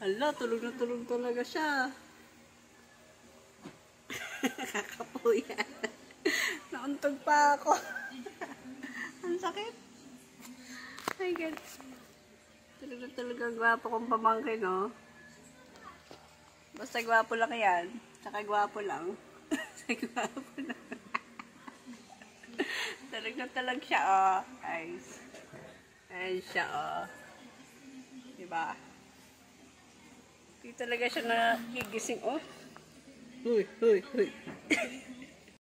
Hala, tulog na tulog talaga siya. Kakapuyan. Nauntog pa ako. Ang sakit. My God. Tulog na tulog ang gwapo kong pamangkin, no? Basta gwapo lang yan. Tsaka gwapo lang. Basta gwapo lang. Tulog na tulog siya, oh. Guys. Ayan siya, oh. Diba? Hindi talaga siya nagigising, oh. Huy, huy, huy.